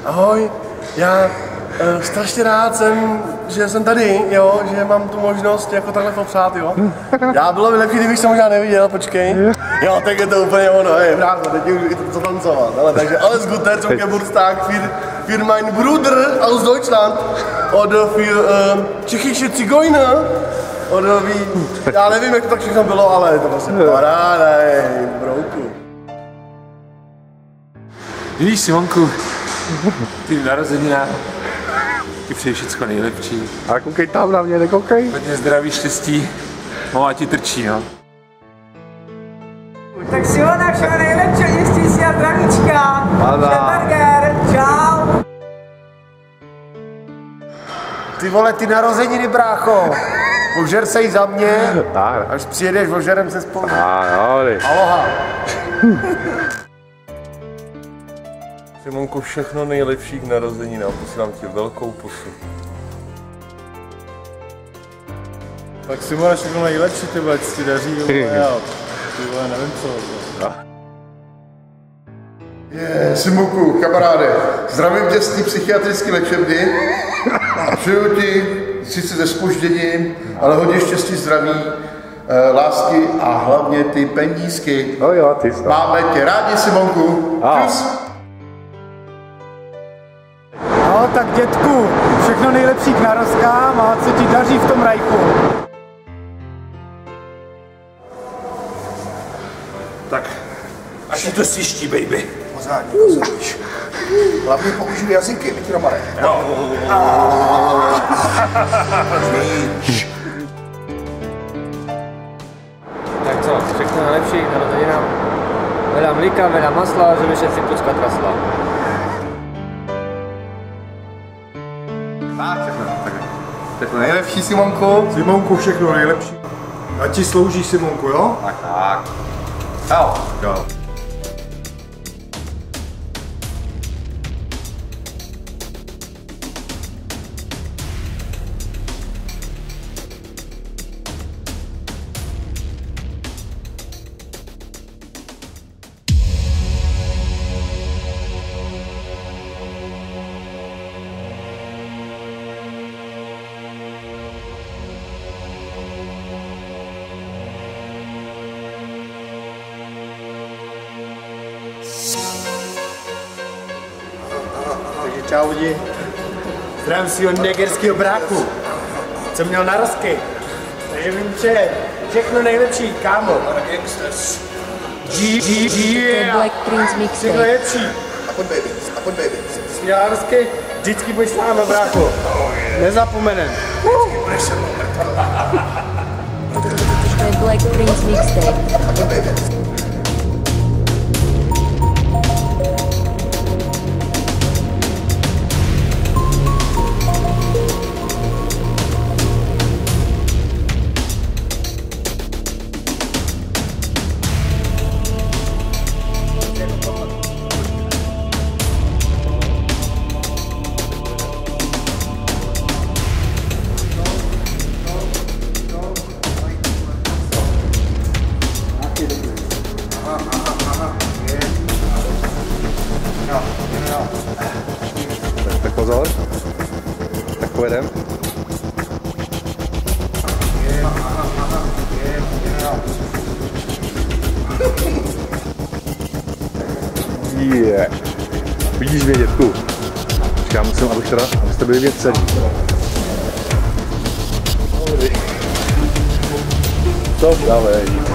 Ahoj, já strašně rád jsem, že jsem tady, jo, že mám tu možnost jako takhle popřát, jo. Já bylo by lepší, kdybych se možná neviděl, počkej. Jo, tak je to úplně ono, hej, brácho, teď už je to co tancovat, ale takže alles Gute zum Geburtstag für mein Bruder aus Deutschland oder für tschechische Zigeuner oder wie, já nevím, jak to tak všechno bylo, ale to vlastně paráda, hej, brouku. Víš, Simonku, ty narozeninách, ti přeji všecko nejlepší. A koukej tam na mě, nekoukej. Hodně zdraví, štěstí, mama ti trčí, no. Tak si ona všeho nejlepší, jistí si a zdravíčka. Šeberger, čau. Ty vole, ty narozeniny, brácho. Ožer sej za mě, až přijedeš, ožerem se spolu. Aloha. Simonku, všechno nejlepší k narozeninám, posílám ti velkou pusu. Tak Simone, všechno nejlepší, ty vole, ti daří, ty vole, nevím co. Simonku, kamaráde, zdravím tě z té psychiatrické léčebny a přeju ti sice se zpožděním, ale hodně štěstí, zdraví, lásky a hlavně ty penízky. No jo, ty jsi. Máme tě rádi, Simonku. Čus. No tak dětku, všechno nejlepší k narozkám a co ti daří v tom rajku. Tak, až je to sviští, baby. Pořádně, pozoruješ. Hlavně použij jazyky, vidíš, Romane. Tak co, všechno nejlepší k narozeninám. Veľa mlíka, veľa masla, żeby się cykučka trasla. Tak nejlepší, Simonku. Simonku, všechno nejlepší. A ti slouží, Simonku, jo? Tak. Čau. Jo. Takže čau lidi. Zdravím svýho negerského bráchu, co měl narozky. Takže vím, že všechno nejlepší, kámo. Black Prince Mixtape. Všechno nejlepší. A pojď baby. Jsi měl narozky, vždycky budeš s námi, brácho. Nezapomenem. Black Prince Mixtape. Tak pozor. Tak pojedem. Vidíš mě, dětku? Já musím, abyste byli vědce. To dávej.